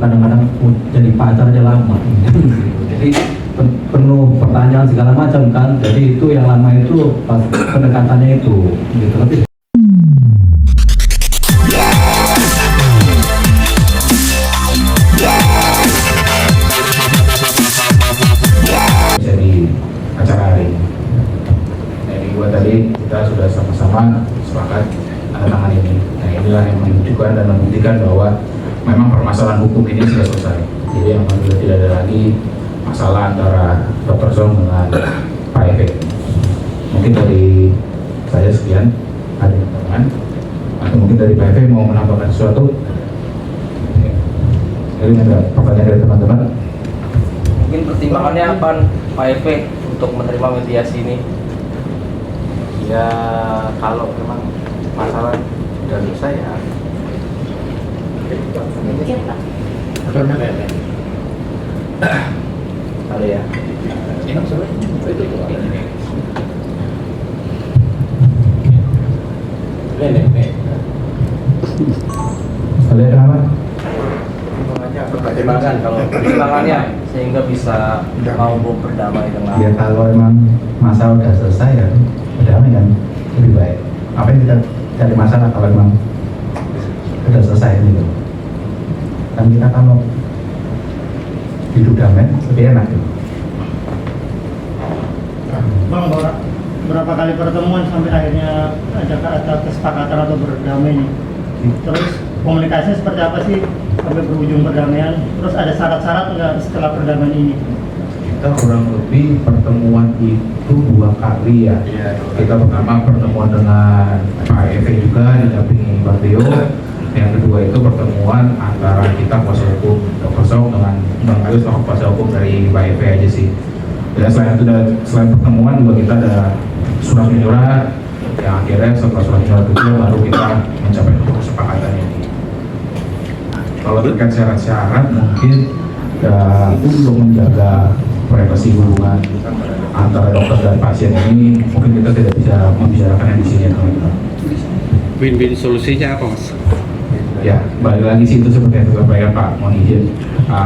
kadang-kadang jadi pacar aja lama. Jadi penuh pertanyaan segala macam kan. Jadi itu yang lama itu pas pendekatannya itu gitu. Tapi jadi acara hari ini. Jadi buat tadi kita sudah sama-sama sepakat tanda tangan ini. Nah inilah yang menunjukkan dan membuktikan bahwa memang permasalahan hukum ini sudah selesai. Jadi yang sudah tidak ada lagi masalah antara Dr. Zong dengan Pak Efe. Mungkin dari saya sekian, ada yang tangan, atau mungkin dari Pak Efe mau menambahkan sesuatu. Jadi ada pertanyaan dari teman-teman. Mungkin pertimbangannya apa Pak Efe untuk menerima mediasi ini? Ya kalau memang masalah sudah selesai ya. Kalau ya. Kalian apa? Pertimbangan kalau pertimbangannya sehingga bisa mau berdamai dengan. Ya kalau emang masalah udah selesai ya berdamai kan lebih baik. Apa yang kita cari masalah kalau emang udah selesai gitu. Kan kita kalau hidup damai lebih enak gitu. Bang, berapa kali pertemuan sampai akhirnya ada kesepakatan atau berdamai nih? Terus komunikasinya seperti apa sih sampai berujung perdamaian? Terus ada syarat-syarat nggak setelah perdamaian ini? Kita kurang lebih pertemuan itu 2 kali ya. Kita pertama pertemuan dengan Pak Efe juga didampingi Pak Tio. Yang kedua itu pertemuan antara kita kuasa hukum Dr. Zong dengan Bang Agus selaku kuasa hukum dari Pak Efe aja sih. Dan selain pertemuan juga kita ada surat menyurat yang akhirnya setelah surat menyurat itu baru kita mencapai kesepakatan ini. Kalau terkait syarat-syarat mungkin ya, untuk menjaga privasi hubungan antara dokter dan pasien ini mungkin kita tidak bisa membicarakannya di sini ya teman-teman. Win-win solusinya apa mas? Ya, balik lagi sih itu seperti yang disampaikan Pak, mohon izin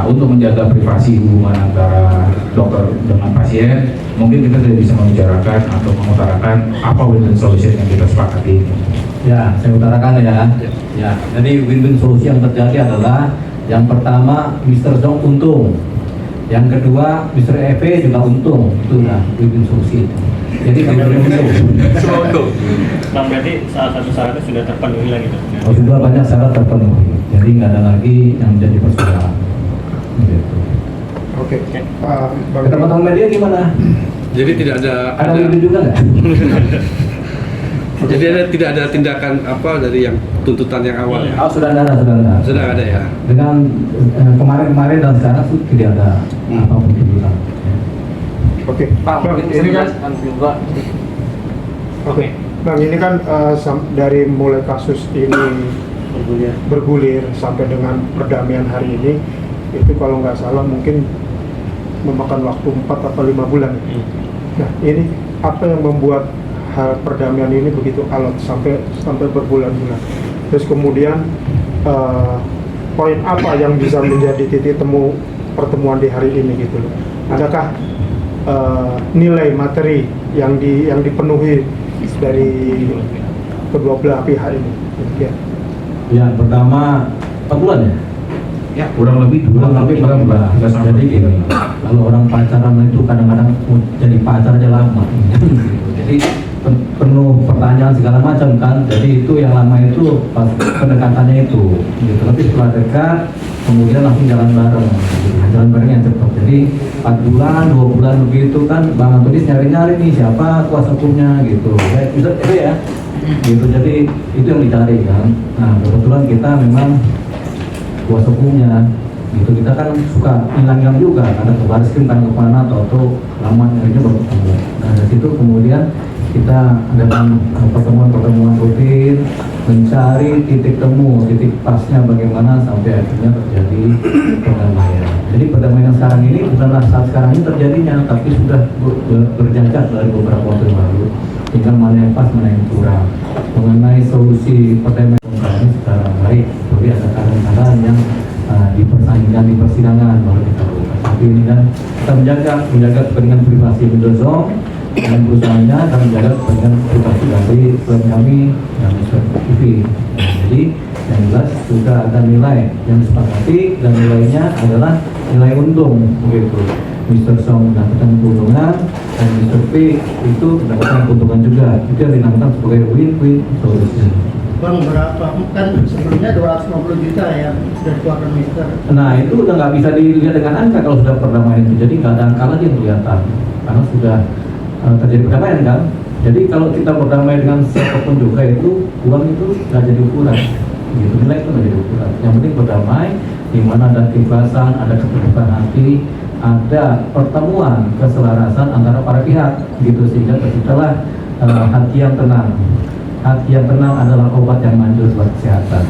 untuk menjaga privasi hubungan antara dokter dengan pasien mungkin kita tidak bisa membicarakan atau mengutarakan apa win-win solution yang kita sepakati ini. ya saya utarakan ya. Ya, jadi win-win solusi yang terjadi adalah yang pertama Mr. Zong untung. Yang kedua, Mr. Efe juga untung. Itu udah win-win solusi. Jadi kalau Semua untung. Bang, berarti salah satu syaratnya sudah terpenuhi lah gitu? oh, sudah banyak syarat terpenuhi. Jadi nggak ada lagi yang menjadi persoalan. Gitu. Oke, Bang. Teman-teman media gimana? Jadi tidak ada Ada win-win juga nggak? jadi tidak ada tindakan apa dari yang tuntutan yang awal ya? Oh, sudah ada. Sudah ada ya. Dengan kemarin dan sekarang itu tidak ada apapun tuntutan. Oke, Pak, Bang, mungkin ini kan menjelaskan juga. oke, Bang, ini kan dari mulai kasus ini bergulir sampai dengan perdamaian hari ini itu kalau nggak salah mungkin memakan waktu 4 atau 5 bulan. Nah, ini apa yang membuat hal perdamaian ini begitu alot sampai berbulan-bulan? Terus kemudian poin apa yang bisa menjadi titik temu pertemuan di hari ini gitu loh? Adakah nilai materi yang dipenuhi dari kedua belah pihak ini? Ya. Ya, pertama 4 bulan ya? Ya, kurang lebih 2 sampai 3 bulan. Jadi gini, kalau orang pacaran itu kadang-kadang jadi pacar aja lama. Jadi penuh pertanyaan segala macam kan. Jadi itu yang lama itu pas pendekatannya itu. Gitu. Tapi setelah dekat, kemudian langsung jalan bareng. Gitu. Jalan bareng yang cepat. Jadi 4 bulan, 2 bulan begitu kan, Bang Antonis nyari-nyari nih siapa kuasa hukumnya gitu. Bisa ya. Gitu. Jadi itu yang dicari kan. Nah kebetulan kita memang kuasa hukumnya gitu. Kita kan suka hilang juga karena ke baris krim kan kemana atau lama nyarinya baru ketemu. Nah dari situ kemudian kita adakan pertemuan rutin mencari titik temu, titik pasnya bagaimana sampai akhirnya terjadi perdamaian. Jadi perdamaian sekarang ini bukanlah saat sekarang ini terjadinya, tapi sudah berjajak dari beberapa waktu yang lalu. Tinggal mana yang pas, mana yang kurang. Mengenai solusi perdamaian ini secara baik, tapi ada keadaan yang dipersaingkan di persidangan baru kita lakukan. Tapi ini kan kita menjaga kepentingan privasi Bendozong dan perusahaannya dan menjaga kepentingan privasi dari klien kami yang Mr. TV. Jadi yang jelas sudah ada nilai yang disepakati dan nilainya adalah nilai untung begitu. Mr. Song mendapatkan keuntungan dan Mr. P itu mendapatkan keuntungan juga. Itu yang dinamakan sebagai win-win solution. Bang, berapa? Kan sebelumnya 250 juta ya sudah dikeluarkan Mister. Nah itu udah nggak bisa dilihat dengan angka kalau sudah perdamaian itu. Jadi nggak ada angka lagi yang kelihatan karena sudah terjadi perdamaian kan. Jadi kalau kita berdamai dengan siapapun juga itu uang itu nggak jadi ukuran. Gitu, nilai itu nggak jadi ukuran. Yang penting berdamai, di mana ada keikhlasan, ada keterbukaan hati, ada pertemuan keselarasan antara para pihak gitu sehingga terciptalah hati yang tenang. Hati yang tenang adalah obat yang manjur buat kesehatan.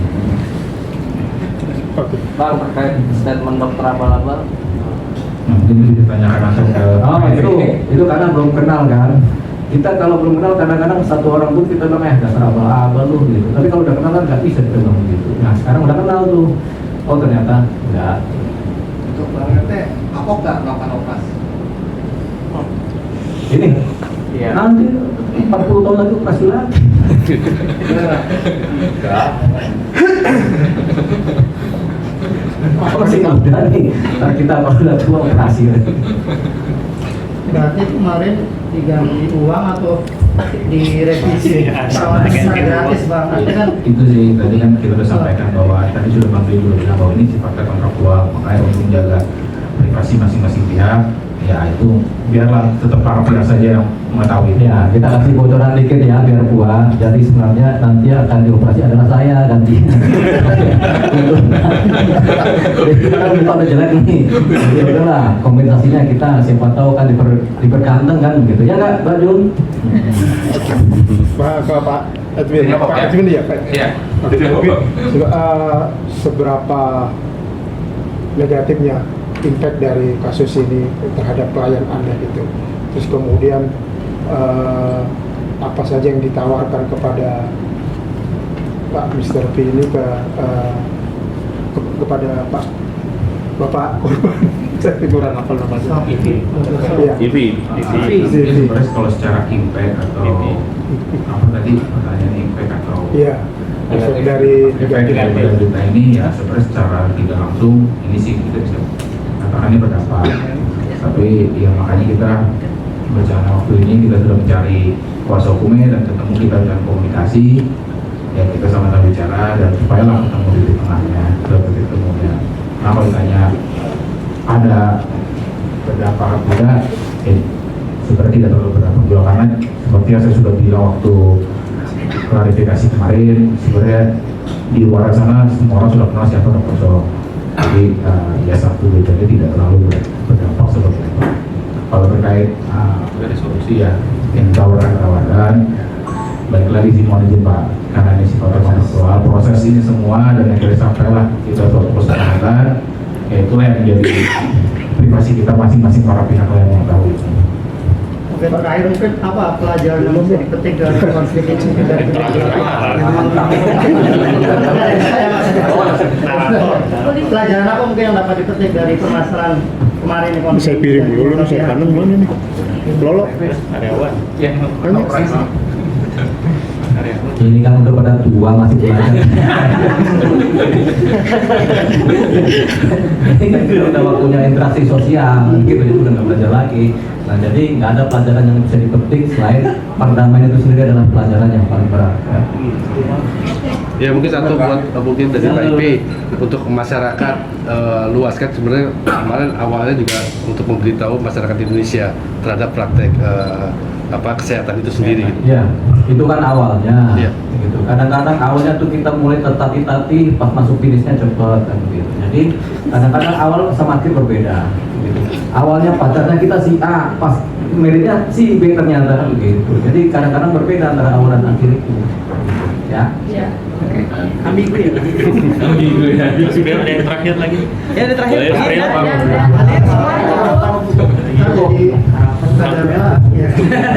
Bang, terkait statement dokter abal-abal, Mungkin bisa ditanyakan langsung ke itu karena belum kenal kan. Kita kalau belum kenal kadang-kadang satu orang pun kita bilang dasar abal-abal lu gitu. Tapi kalau udah kenal kan nggak bisa kita bilang gitu. Nah sekarang udah kenal tuh. Oh ternyata enggak. Untuk Bang RT, kapok nggak melakukan operasi? Ini Iya. nanti 40 tahun lagi operasi lagi. Operasi nggak udah nih. Ntar kita kalau udah tua operasi. Berarti kemarin diganti uang atau direvisi perawatan gratis Bang? Nanti kan itu sih tadi kan kita sudah sampaikan bahwa tadi sudah Bang Dwi juga bilang bahwa ini sifatnya kontraktual, makanya untuk menjaga privasi masing-masing pihak ya itu biarlah tetap para pihak saja yang mengetahui. Ya, kita kasih bocoran dikit ya biar puas. Jadi sebenarnya nanti akan dioperasi adalah saya ganti. Jadi kita kan bukan udah jelek nih. Jadi udahlah kompensasinya kita siapa tahu kan diperganteng kan gitu ya nggak Pak Jun? Pak Edwin, Iya, Pak, Pak ya. Edwin ya Pak. Iya. Oke, Edwin, seberapa negatifnya impact dari kasus ini terhadap klien Anda gitu. Terus kemudian apa saja yang ditawarkan kepada Pak Mr. P ini kepada Pak Bapak korban. Saya kurang hafal namanya. Iya. Mungkin sebenarnya kalau secara impact atau apa tadi pertanyaan impact atau Iya. Efek dari efek dari berita ini ya sebenarnya secara tidak langsung ini sih kita bisa katakan ini berdampak. Tapi ya makanya kita berjalan waktu ini kita sudah mencari kuasa hukumnya dan ketemu kita dengan komunikasi ya kita sama-sama bicara dan supaya lah ketemu di tengahnya dapat ketemunya. Nah kalau ditanya ada berdampak atau tidak, sebenarnya tidak terlalu berdampak juga karena seperti yang saya sudah bilang waktu klarifikasi kemarin sebenarnya di luar sana semua orang sudah kenal siapa Dr. Song. Jadi ya satu bedanya tidak terlalu berdampak seperti itu. Kalau terkait dari solusi ya yang tawaran balik lagi sih mohon izin Pak karena ini sifatnya kontraktual proses ini semua dan akhirnya sampailah kita suatu kesepakatan ya itulah yang menjadi privasi kita masing-masing para pihak yang mengetahui. Oke, terakhir mungkin apa pelajaran yang bisa dipetik dari konflik ini dari pelajaran apa mungkin yang dapat dipetik dari permasalahan kemarin ini konflik? Saya piring dulu nih, saya kanan mana nih? Lolo. Ini kan udah pada tua masih belajar. Ini kan udah waktunya interaksi sosial gitu, jadi udah nggak belajar lagi. Nah jadi nggak ada pelajaran yang bisa dipetik selain perdamaian itu sendiri adalah pelajaran yang paling berat. Ya. Ya mungkin satu buat mungkin dari KIP untuk masyarakat luas kan sebenarnya kemarin awalnya juga untuk memberitahu masyarakat Indonesia terhadap praktek kesehatan itu sendiri. Ya, itu kan awalnya. Iya. Gitu. Kadang-kadang awalnya tuh kita mulai tertatih-tatih, pas masuk finishnya cepet kan gitu. Jadi kadang-kadang awal sama akhir berbeda. Gitu. Awalnya pacarnya kita si A, pas meritnya si B ternyata begitu. Jadi kadang-kadang berbeda antara awal dan akhir itu. Ya. Ya. Oke. Ambigu ya. Sudah ada yang terakhir lagi. Ya, ada terakhir. Ada. Jadi,